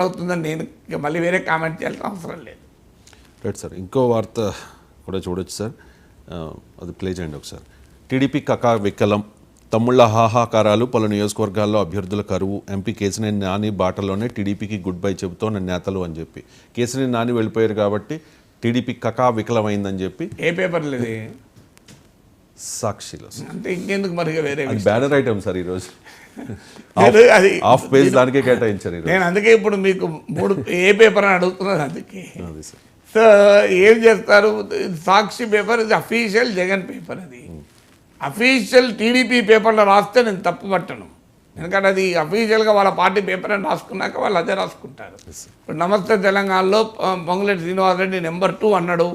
అవుతుందని నేను మళ్ళీ వేరే కామెంట్ చేయాల్సిన అవసరం లేదు. రైట్ సార్, ఇంకో వార్త కూడా చూడొచ్చు సార్, అది ప్లే చేయండి ఒకసారి. టీడీపీ కకా వికలం, తమ్ముళ్ల హాహాకారాలు, పలు నియోజకవర్గాల్లో అభ్యర్థుల కరువు, ఎంపీ కేసినేని నాని బాటలోనే టీడీపీకి గుడ్ బై చెబుతోన్న నేతలు అని చెప్పి. కేసినేని నాని వెళ్ళిపోయారు కాబట్టి టీడీపీ కకా వికలమైందని చెప్పి ఏ పేపర్ లేదు సాక్షిలో. అంటే ఇంకెందుకు మరి వేరే బ్యానర్ ఐటమ్ సార్ ఈరోజు అది హాఫ్ పేజ్ దానికే కేటాయించారు. నేను అందుకే ఇప్పుడు మీకు 3 ఏ పేపర్ అని అడుగుతున్నాను. అందుకే అది సార్. సో ఏం చేస్తారు, సాక్షి పేపర్ ఇది అఫీషియల్ జగన్ పేపర్. అది అఫీషియల్ టీడీపీ పేపర్లో రాస్తే నేను తప్పు పట్టను, ఎందుకంటే అది అఫీషియల్గా వాళ్ళ పార్టీ పేపర్ అని రాసుకున్నాక వాళ్ళు అదే రాసుకుంటారు. ఇప్పుడు నమస్తే తెలంగాణలో పొంగులేటి శ్రీనివాసరెడ్డి నెంబర్ 2 అన్నాడు,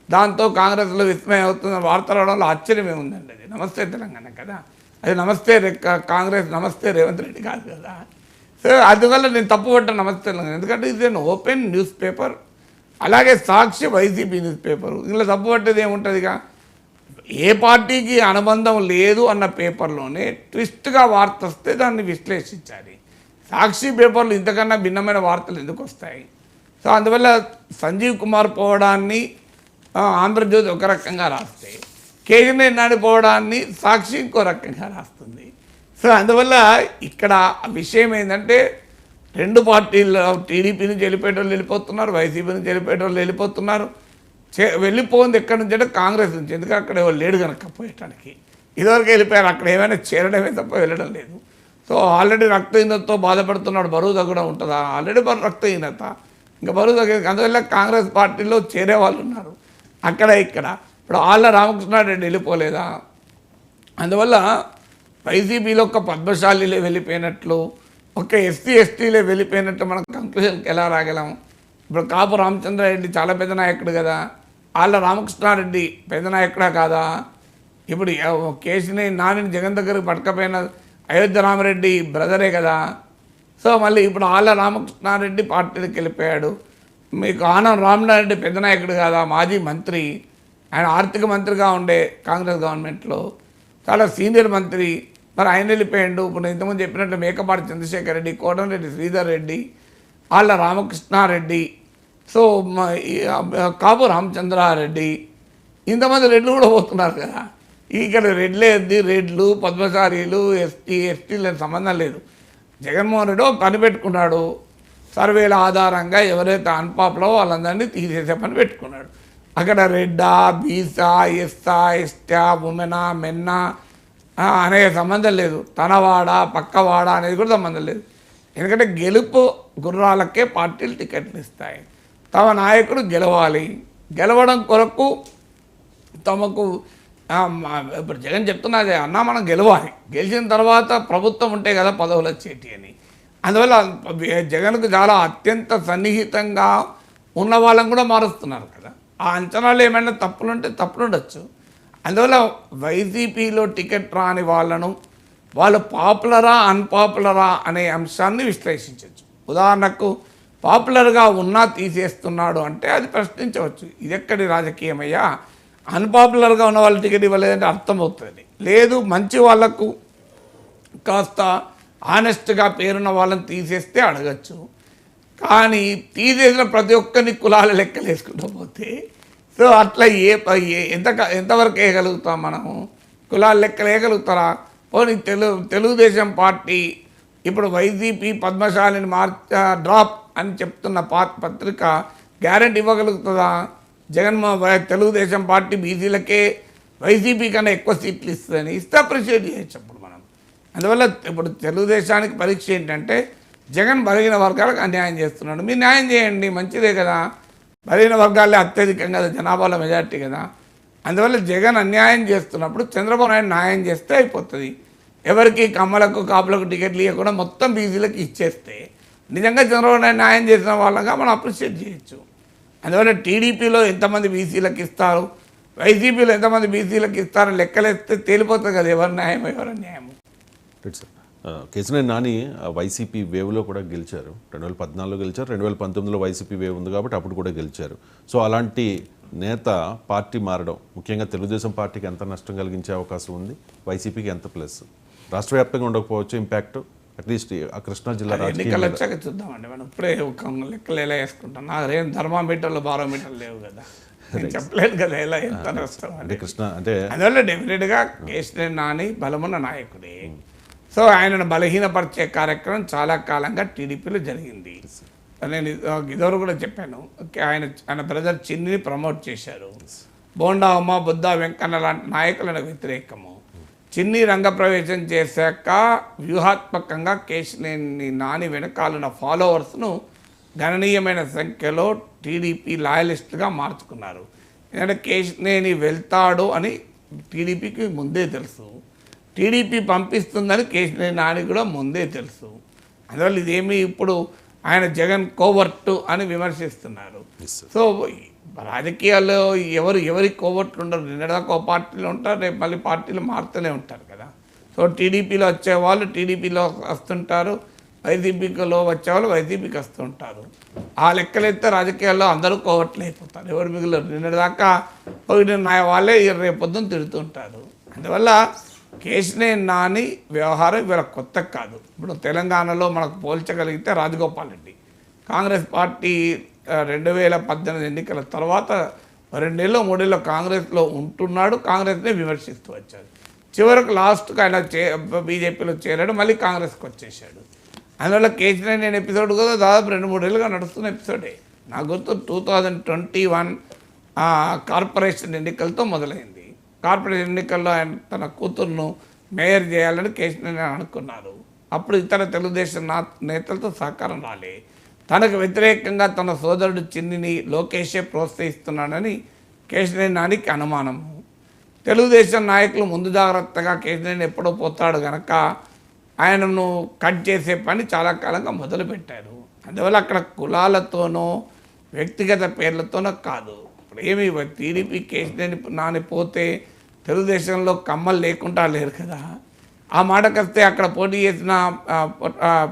దాంతో కాంగ్రెస్లో విస్మయం అవుతున్న వార్త రావడంలో ఆశ్చర్యమే ఉందండి. అది నమస్తే తెలంగాణ కదా, అది నమస్తే కాంగ్రెస్, నమస్తే రేవంత్ రెడ్డి కాదు కదా. సో అందువల్ల నేను తప్పు పట్టాను నమస్తే తెలంగాణ, ఎందుకంటే ఇది ఓపెన్ న్యూస్ పేపర్. అలాగే సాక్షి వైసీపీ న్యూస్ పేపరు, ఇందులో తప్పు పట్టేది ఏముంటుందిగా. ఏ పార్టీకి అనుబంధం లేదు అన్న పేపర్లోనే ట్విస్ట్గా వార్త వస్తే దాన్ని విశ్లేషించాలి. సాక్షి పేపర్లు ఇంతకన్నా భిన్నమైన వార్తలు ఎందుకు వస్తాయి? సో అందువల్ల సంజీవ్ కుమార్ పోవడాన్ని ఆంధ్రజ్యోతి ఒక రకంగా రాస్తే, కేసీఆర్ నాని పోవడాన్ని సాక్షి ఇంకో రకంగా రాస్తుంది. సో అందువల్ల ఇక్కడ విషయం ఏంటంటే 2 పార్టీలు, టీడీపీ నుంచి వెళ్ళిపోయేటోళ్ళు వెళ్ళిపోతున్నారు, వైసీపీ నుంచి వెళ్ళిపోయేటోళ్ళు వెళ్ళిపోతున్నారు. వెళ్ళిపోయింది ఎక్కడి నుంచి అంటే కాంగ్రెస్ నుంచి, ఎందుకంటే అక్కడ ఎవరు లేడు కనుక పోయటానికి. ఇదివరకు వెళ్ళిపోయారు, అక్కడ ఏమైనా చేరడమే తప్ప వెళ్ళడం లేదు. సో ఆల్రెడీ రక్తహీనతతో బాధపడుతున్నాడు, బరువు తగ్గడం ఉంటుందా? ఆల్రెడీ రక్తహీనత, ఇంకా బరువు తగ్గదు. అందువల్ల కాంగ్రెస్ పార్టీలో చేరే వాళ్ళు ఉన్నారు అక్కడ ఇక్కడ. ఇప్పుడు ఆళ్ళ రామకృష్ణారెడ్డి వెళ్ళిపోలేదా? అందువల్ల వైసీపీలో ఒక పద్మశాలిలే వెళ్ళిపోయినట్లు, ఒక ఎస్సీ ఎస్టీలే వెళ్ళిపోయినట్టు మనం కంక్లూజన్కి ఎలా రాగలం? ఇప్పుడు కాపు రామచంద్రారెడ్డి చాలా పెద్ద నాయకుడు కదా, ఆళ్ళ రామకృష్ణారెడ్డి పెద్ద నాయకుడా కాదా? ఇప్పుడు కేసీనేని నానిని జగన్ దగ్గరకు పట్టుకపోయిన అయోధ్య రామరెడ్డి బ్రదరే కదా. సో మళ్ళీ ఇప్పుడు ఆళ్ళ రామకృష్ణారెడ్డి పార్టీకి వెళ్ళిపోయాడు. మీకు ఆనం రామనారెడ్డి పెద్ద నాయకుడు కాదా, మాజీ మంత్రి, ఆయన ఆర్థిక మంత్రిగా ఉండే కాంగ్రెస్ గవర్నమెంట్లో, చాలా సీనియర్ మంత్రి. మరి ఆయన వెళ్ళిపోయాడు. ఇప్పుడు ఇంతకుముందు చెప్పినట్టు మేకపాటి చంద్రశేఖర్ రెడ్డి, కోటమిరెడ్డి శ్రీధర్ రెడ్డి, ఆళ్ళ రామకృష్ణారెడ్డి, సో కాపు రామచంద్రారెడ్డి, ఇంతమంది రెడ్లు కూడా పోతున్నారు కదా. ఇక్కడ రెడ్లు పద్మశాలీలు ఎస్టీలకు సంబంధం లేదు. జగన్మోహన్ రెడ్డి పని పెట్టుకున్నాడు, సర్వేల ఆధారంగా ఎవరైతే అన్పాపులో వాళ్ళందరినీ తీసేసే పని పెట్టుకున్నాడు. అక్కడ రెడ్డా, బీసా, ఎస్సా, ఎస్టా, ఉమెనా, మెన్నా అనే సంబంధం లేదు, తనవాడ పక్కవాడ అనేది కూడా సంబంధం లేదు. ఎందుకంటే గెలుపు గుర్రాలకే పార్టీలు టికెట్లు ఇస్తాయి. తమ నాయకుడు గెలవాలి, గెలవడం కొరకు తమకు ఇప్పుడు జగన్ చెప్తున్నది అన్నా మనం గెలవాలి, గెలిచిన తర్వాత ప్రభుత్వం ఉంటే కదా పదవులు వచ్చేటి అని. అందువల్ల జగన్కు చాలా అత్యంత సన్నిహితంగా ఉన్న వాళ్ళని కూడా మారుస్తున్నారు కదా. ఆ అంచనాలు ఏమైనా తప్పులుంటే తప్పులుండొచ్చు. అందువల్ల వైసీపీలో టికెట్ రాని వాళ్ళను వాళ్ళు పాపులరా అన్పాపులరా అనే అంశాన్ని విశ్లేషించవచ్చు. ఉదాహరణకు పాపులర్గా ఉన్నా తీసేస్తున్నాడు అంటే అది ప్రశ్నించవచ్చు, ఇది ఎక్కడి రాజకీయమయ్యా, అన్పాపులర్గా ఉన్న వాళ్ళు టికెట్ ఇవ్వలేదంటే అర్థమవుతుంది. లేదు మంచి వాళ్లకు కాస్త ఆనెస్ట్గా పేరున్న వాళ్ళని తీసేస్తే అడగచ్చు. కానీ తీసేసిన ప్రతి ఒక్కరిని కులాల లెక్కలు వేసుకుంటూ పోతే సో అట్లా ఎంతవరకు వేయగలుగుతాం మనము? కులాల లెక్కలు వేయగలుగుతారా? పోనీ తెలుగుదేశం పార్టీ ఇప్పుడు వైసీపీ పద్మశాలిని డ్రాప్ అని చెప్తున్న పత్రిక గ్యారెంటీ ఇవ్వగలుగుతుందా? తెలుగుదేశం పార్టీ బీసీలకే వైసీపీ కన్నా ఎక్కువ సీట్లు ఇస్తుందని ఇస్తే అప్రిషియేట్ చేయొచ్చు అప్పుడు మనం. అందువల్ల ఇప్పుడు తెలుగుదేశానికి పరీక్ష ఏంటంటే జగన్ బలహీన వర్గాలకు అన్యాయం చేస్తున్నాడు. మీరు న్యాయం చేయండి, మంచిదే కదా. బలహీన వర్గాలే అత్యధికంగా జనాభాలో మెజార్టీ కదా. అందువల్ల జగన్ అన్యాయం చేస్తున్నప్పుడు చంద్రబాబు నాయుడు న్యాయం చేస్తే అయిపోతుంది. ఎవరికి కమ్మలకు కాపులకు టికెట్లు ఇవ్వకుండా మొత్తం బీసీలకు ఇచ్చేస్తే నిజంగా చంద్రబాబు నాయుడు న్యాయం చేసిన వాళ్ళగా మనం అప్రిషియేట్ చేయొచ్చు. అందువల్ల టీడీపీలో ఎంతమంది బీసీలకు ఇస్తారు, వైసీపీలో ఎంతమంది బీసీలకు ఇస్తారని లెక్కలేస్తే తేలిపోతుంది కదా ఎవరి న్యాయం ఎవరి అన్యాయము. కేసీఆర్ నాని వైసీపీ వేవ్లో కూడా గెలిచారు. 2014లో గెలిచారు, 2019లో వైసీపీ వేవ్ ఉంది కాబట్టి అప్పుడు కూడా గెలిచారు. సో అలాంటి నేత పార్టీ మారడం ముఖ్యంగా తెలుగుదేశం పార్టీకి ఎంత నష్టం కలిగించే అవకాశం ఉంది, వైసీపీకి ఎంత ప్లస్? రాష్ట్ర వ్యాప్తంగా ఉండకపోవచ్చు ఇంపాక్ట్, అట్లీస్ట్ ఆ కృష్ణా జిల్లా ఎన్నికలు రాజకీయ వచ్చాక చూద్దామండి. మనం ఇప్పుడే ఒక లెక్కలు ఎలా వేసుకుంటాం. నాకు ఏం థర్మామీటర్లు బారోమీటర్లు లేవు కదా, నేను చెప్పలేదు కదా ఎలా ఎంత వస్తాం అంటే కృష్ణ అంటే అందువల్ల డెఫినెట్గా కేసీఆర్ నాని బలమున్న నాయకుడే. సో ఆయనను బలహీనపరిచే కార్యక్రమం చాలా కాలంగా టీడీపీలో జరిగింది. నేను ఇదివరకు కూడా చెప్పాను, ఆయన బ్రదర్ చిన్నిని ప్రమోట్ చేశారు. బోండా ఉమా, బుద్ధ వెంకన్న లాంటి నాయకులకు వ్యతిరేకము. చిన్ని రంగప్రవేశం చేశాక వ్యూహాత్మకంగా కేశినేని నాని వెనకాలన్న ఫాలోవర్స్ను గణనీయమైన సంఖ్యలో టీడీపీ లాయలిస్టుగా మార్చుకున్నారు. ఎందుకంటే కేశినేని వెళ్తాడు అని టీడీపీకి ముందే తెలుసు, టీడీపీ పంపిస్తుందని కేశినేని నాని కూడా ముందే తెలుసు. అందువల్ల ఇదేమి ఇప్పుడు ఆయన జగన్ కోవర్టు అని విమర్శిస్తున్నారు. సో రాజకీయాల్లో ఎవరి కోవర్ట్లు ఉండరు. నిన్నదాకా ఒక పార్టీలో ఉంటారు, రేపు మళ్ళీ పార్టీలు మారుతూనే ఉంటారు కదా. సో టీడీపీలో వచ్చేవాళ్ళు టీడీపీలో వస్తుంటారు, వైసీపీలో వచ్చేవాళ్ళు వైసీపీకి వస్తుంటారు. ఆ లెక్కలైతే రాజకీయాల్లో అందరూ కోవర్ట్లు అయిపోతారు, ఎవరు మిగిలిన నిన్నదాకా పోయిన వాళ్ళే రేపు పొద్దున్న తిడుతుంటారు. అందువల్ల కేశినేని నాని వ్యవహారం ఇవాళ కొత్త కాదు. ఇప్పుడు తెలంగాణలో మనకు పోల్చగలిగితే రాజగోపాల్ రెడ్డి కాంగ్రెస్ పార్టీ 2018 ఎన్నికల తర్వాత 2 ఏళ్ళు 3 ఏళ్ళు కాంగ్రెస్లో ఉంటున్నాడు, కాంగ్రెస్నే విమర్శిస్తూ వచ్చాడు. చివరకు లాస్ట్కి ఆయన బీజేపీలో చేరాడు, మళ్ళీ కాంగ్రెస్కి వచ్చేసాడు. అందువల్ల కేసీఆర్ నేను ఎపిసోడ్ కూడా దాదాపు 2-3 ఏళ్ళుగా నడుస్తున్న ఎపిసోడే. నాకు గుర్తు 2021 కార్పొరేషన్ ఎన్నికలతో మొదలైంది. కార్పొరేషన్ ఎన్నికల్లో ఆయన తన కూతురును మేయర్ చేయాలని కేసీఆర్ అనుకున్నారు. అప్పుడు ఇతర తెలుగుదేశం నేతలతో సహకారం రాలే. తనకు వ్యతిరేకంగా తన సోదరుడు చిన్నిని లోకేషే ప్రోత్సహిస్తున్నాడని కేశినేని నానికి అనుమానము. తెలుగుదేశం నాయకులు ముందు జాగ్రత్తగా కేశినేని ఎప్పుడో పోతాడు కనుక ఆయనను కట్ చేసే పని చాలా కాలంగా మొదలుపెట్టారు. అందువల్ల అక్కడ కులాలతోనో వ్యక్తిగత పేర్లతోనో కాదు. ఇప్పుడు ఏమి టీడీపీ కేశినేని నాని పోతే తెలుగుదేశంలో కమ్మలు లేకుండా లేరు కదా. ఆ మాటకొస్తే అక్కడ పోటీ చేసిన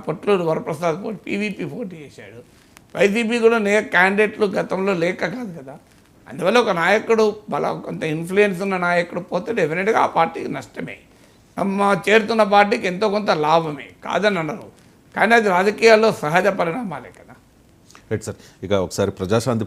పొట్లూరు వరప్రసాద్ పీవీపీ పోటీ చేశాడు. వైసీపీ కూడా క్యాండిడేట్లు గతంలో లేక కాదు కదా. అందువల్ల ఒక నాయకుడు కొంత ఇన్ఫ్లుయెన్స్ ఉన్న నాయకుడు పోతే డెఫినెట్గా ఆ పార్టీకి నష్టమే, చేరుతున్న పార్టీకి ఎంతో కొంత లాభమే, కాదని అన్నారు. కానీ అది రాజకీయాల్లో సహజ పరిణామాలే కదా. రైట్ సార్, ఇక ఒకసారి ప్రజాశాంతి